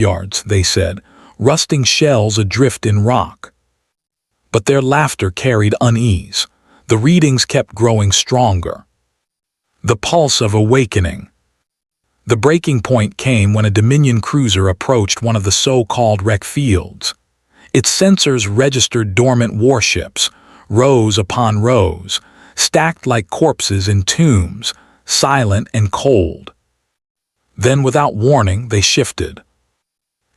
yards, they said, rusting shells adrift in rock. But their laughter carried unease. The readings kept growing stronger. The pulse of awakening. The breaking point came when a Dominion cruiser approached one of the so-called wreck fields. Its sensors registered dormant warships, rows upon rows, stacked like corpses in tombs, silent and cold. Then, without warning, they shifted.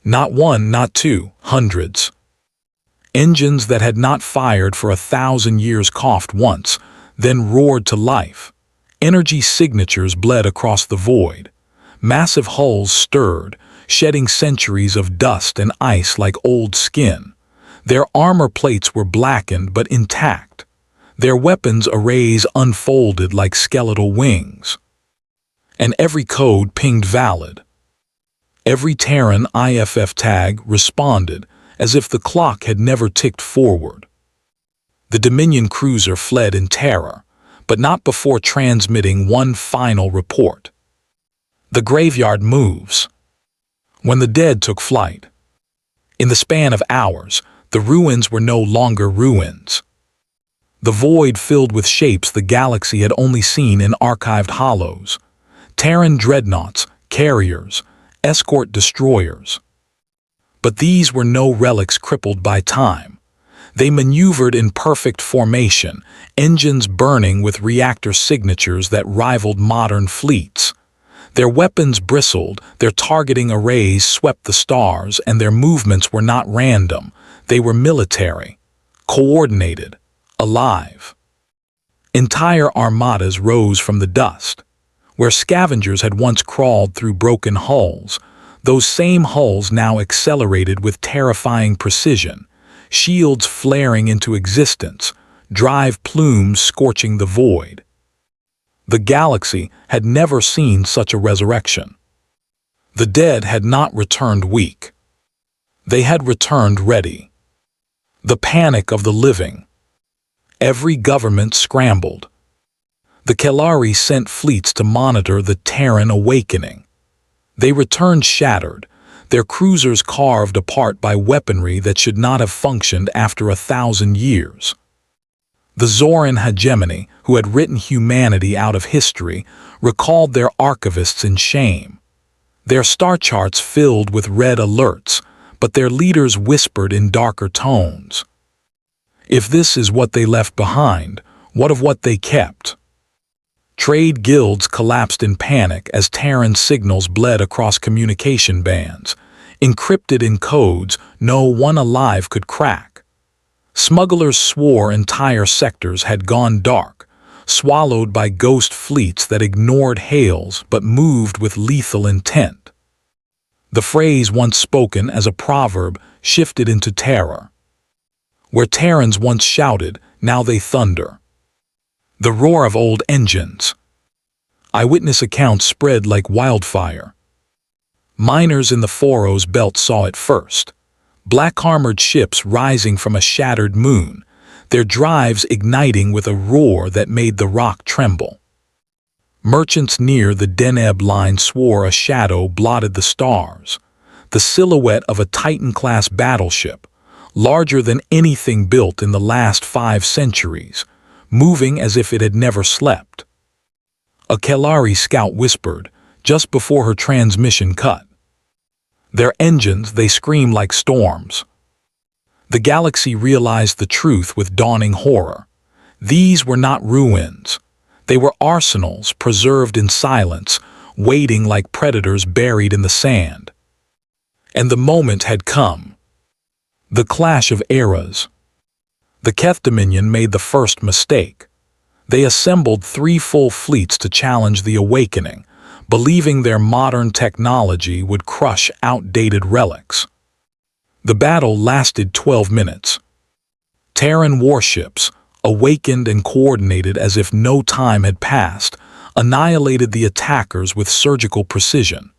Not one, not two, hundreds. Engines that had not fired for 1,000 years coughed once, then roared to life. Energy signatures bled across the void. Massive hulls stirred, shedding centuries of dust and ice like old skin. Their armor plates were blackened but intact. Their weapons arrays unfolded like skeletal wings. And every code pinged valid. Every Terran IFF tag responded, as if the clock had never ticked forward. The Dominion cruiser fled in terror, but not before transmitting one final report. The graveyard moves. When the dead took flight. In the span of hours, the ruins were no longer ruins. The void filled with shapes the galaxy had only seen in archived hollows. Terran dreadnoughts, carriers, escort destroyers. But these were no relics crippled by time. They maneuvered in perfect formation, engines burning with reactor signatures that rivaled modern fleets. Their weapons bristled, their targeting arrays swept the stars, and their movements were not random. They were military, coordinated, alive. Entire armadas rose from the dust. Where scavengers had once crawled through broken hulls, those same hulls now accelerated with terrifying precision, shields flaring into existence, drive plumes scorching the void. The galaxy had never seen such a resurrection. The dead had not returned weak. They had returned ready. The panic of the living. Every government scrambled. The Kelari sent fleets to monitor the Terran awakening. They returned shattered, their cruisers carved apart by weaponry that should not have functioned after 1,000 years. The Zoran hegemony, who had written humanity out of history, recalled their archivists in shame. Their star charts filled with red alerts, but their leaders whispered in darker tones. If this is what they left behind, what of what they kept? Trade guilds collapsed in panic as Terran signals bled across communication bands, encrypted in codes no one alive could crack. Smugglers swore entire sectors had gone dark, swallowed by ghost fleets that ignored hails but moved with lethal intent. The phrase once spoken as a proverb shifted into terror. Where Terrans once shouted, now they thunder. The roar of old engines. Eyewitness accounts spread like wildfire. Miners in the Foros belt saw it first. Black-armored ships rising from a shattered moon, their drives igniting with a roar that made the rock tremble. Merchants near the Deneb line swore a shadow blotted the stars, the silhouette of a Titan-class battleship, larger than anything built in the last 5 centuries, moving as if it had never slept. A Kelari scout whispered, just before her transmission cut. Their engines, they scream like storms. The galaxy realized the truth with dawning horror. These were not ruins. They were arsenals preserved in silence, waiting like predators buried in the sand. And the moment had come. The clash of eras. The Keth Dominion made the first mistake. They assembled 3 full fleets to challenge the awakening, believing their modern technology would crush outdated relics. The battle lasted 12 minutes. Terran warships, awakened and coordinated as if no time had passed, annihilated the attackers with surgical precision.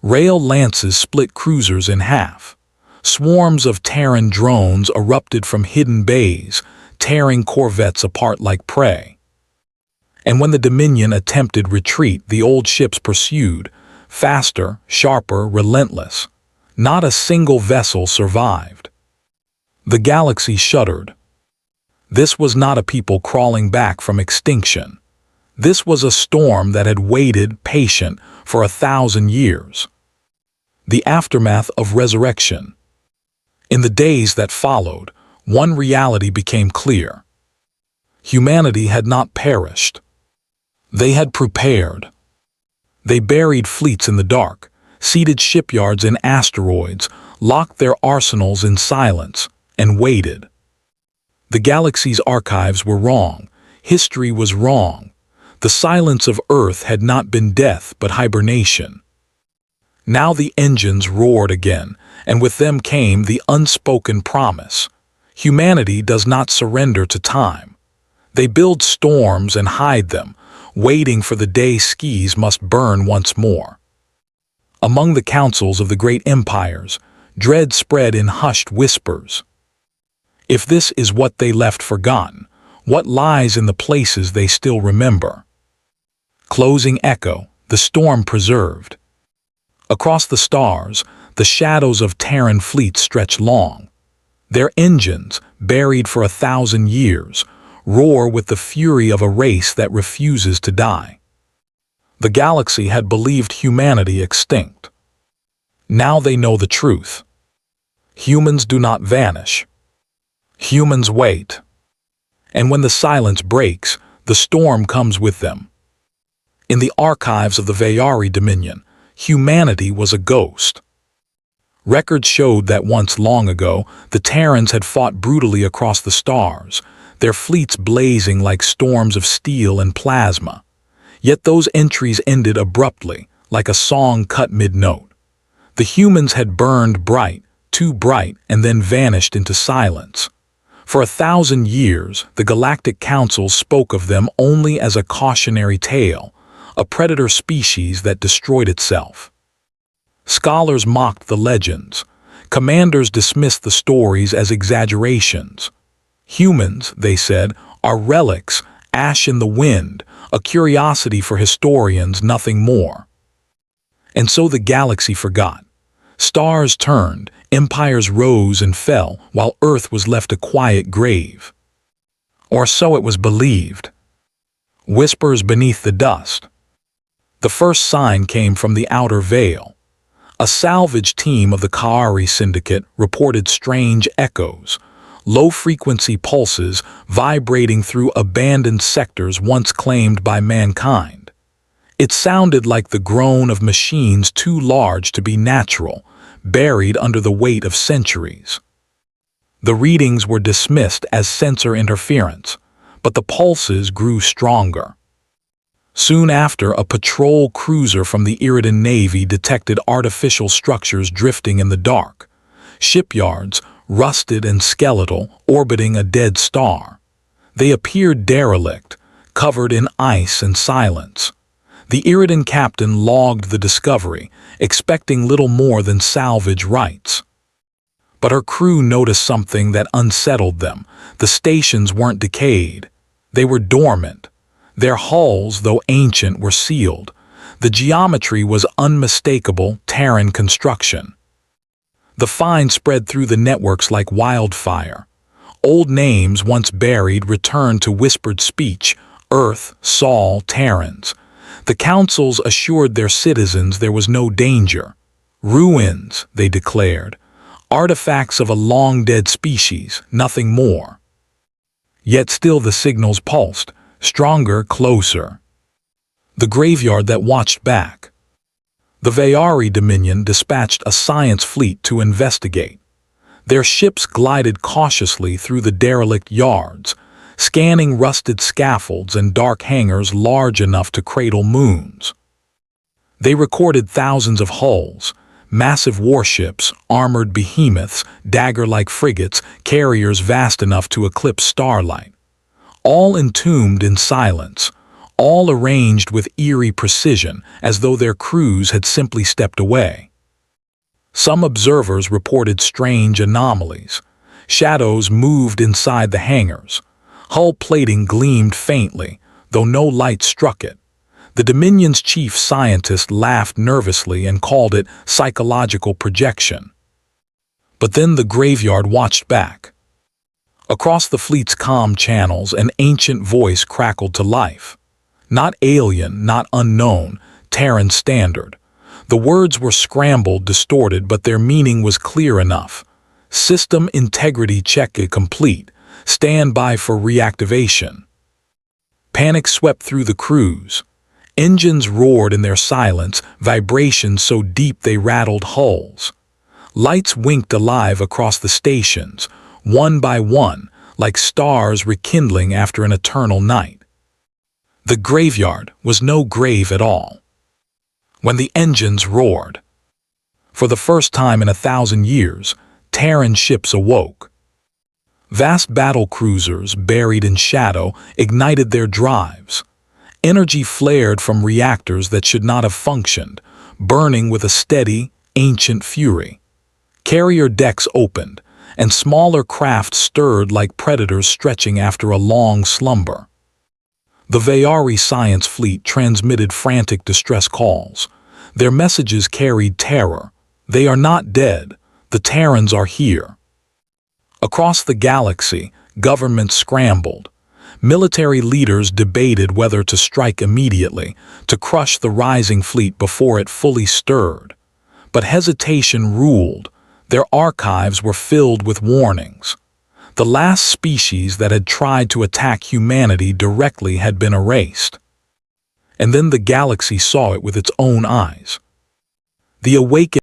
Rail lances split cruisers in half. Swarms of Terran drones erupted from hidden bays, tearing corvettes apart like prey. And when the Dominion attempted retreat, the old ships pursued, faster, sharper, relentless. Not a single vessel survived. The galaxy shuddered. This was not a people crawling back from extinction. This was a storm that had waited, patient, for 1,000 years. The aftermath of resurrection. In the days that followed, one reality became clear. Humanity had not perished. They had prepared. They buried fleets in the dark, seeded shipyards in asteroids, locked their arsenals in silence, and waited. The galaxy's archives were wrong. History was wrong. The silence of Earth had not been death but hibernation. Now the engines roared again, and with them came the unspoken promise. Humanity does not surrender to time. They build storms and hide them, waiting for the day skis must burn once more. Among the councils of the great empires, dread spread in hushed whispers. If this is what they left forgotten, what lies in the places they still remember? Closing echo, the storm preserved. Across the stars, the shadows of Terran fleets stretch long. Their engines, buried for 1,000 years, roar with the fury of a race that refuses to die. The galaxy had believed humanity extinct. Now they know the truth. Humans do not vanish. Humans wait. And when the silence breaks, the storm comes with them. In the archives of the Vayari Dominion, humanity was a ghost. Records showed that once long ago, the Terrans had fought brutally across the stars, their fleets blazing like storms of steel and plasma. Yet those entries ended abruptly, like a song cut mid-note. The humans had burned bright, too bright, and then vanished into silence. For 1,000 years, the Galactic Council spoke of them only as a cautionary tale, a predator species that destroyed itself. Scholars mocked the legends. Commanders dismissed the stories as exaggerations. Humans, they said, are relics, ash in the wind, a curiosity for historians, nothing more. And so the galaxy forgot. Stars turned, empires rose and fell, while Earth was left a quiet grave. Or so it was believed. Whispers beneath the dust. The first sign came from the outer veil. A salvage team of the Kaari Syndicate reported strange echoes, low-frequency pulses vibrating through abandoned sectors once claimed by mankind. It sounded like the groan of machines too large to be natural, buried under the weight of centuries. The readings were dismissed as sensor interference, but the pulses grew stronger. Soon after, a patrol cruiser from the Iridan Navy detected artificial structures drifting in the dark. Shipyards, rusted and skeletal, orbiting a dead star. They appeared derelict, covered in ice and silence. The Iridan captain logged the discovery, expecting little more than salvage rights. But her crew noticed something that unsettled them. The stations weren't decayed. They were dormant. Their hulls, though ancient, were sealed. The geometry was unmistakable Terran construction. The find spread through the networks like wildfire. Old names once buried returned to whispered speech: Earth, Sol, Terrans. The councils assured their citizens there was no danger. Ruins, they declared. Artifacts of a long-dead species, nothing more. Yet still the signals pulsed, stronger, closer. The graveyard that watched back. The Vayari Dominion dispatched a science fleet to investigate. Their ships glided cautiously through the derelict yards, scanning rusted scaffolds and dark hangars large enough to cradle moons. They recorded thousands of hulls, massive warships, armored behemoths, dagger-like frigates, carriers vast enough to eclipse starlight. All entombed in silence, all arranged with eerie precision as though their crews had simply stepped away. Some observers reported strange anomalies. Shadows moved inside the hangars. Hull plating gleamed faintly, though no light struck it. The Dominion's chief scientist laughed nervously and called it psychological projection. But then the graveyard watched back. Across the fleet's comm channels, an ancient voice crackled to life. Not alien, not unknown, Terran standard. The words were scrambled, distorted, but their meaning was clear enough. System integrity check complete. Stand by for reactivation. Panic swept through the crews. Engines roared in their silence, vibrations so deep they rattled hulls. Lights winked alive across the stations, one by one, like stars rekindling after an eternal night. The graveyard was no grave at all. When the engines roared, for the first time in 1,000 years, Terran ships awoke. Vast battle cruisers, buried in shadow, ignited their drives. Energy flared from reactors that should not have functioned, burning with a steady, ancient fury. Carrier decks opened, and smaller craft stirred like predators stretching after a long slumber. The Vayari science fleet transmitted frantic distress calls. Their messages carried terror. They are not dead. The Terrans are here. Across the galaxy, governments scrambled. Military leaders debated whether to strike immediately, to crush the rising fleet before it fully stirred. But hesitation ruled. Their archives were filled with warnings. The last species that had tried to attack humanity directly had been erased. And then the galaxy saw it with its own eyes. The awakened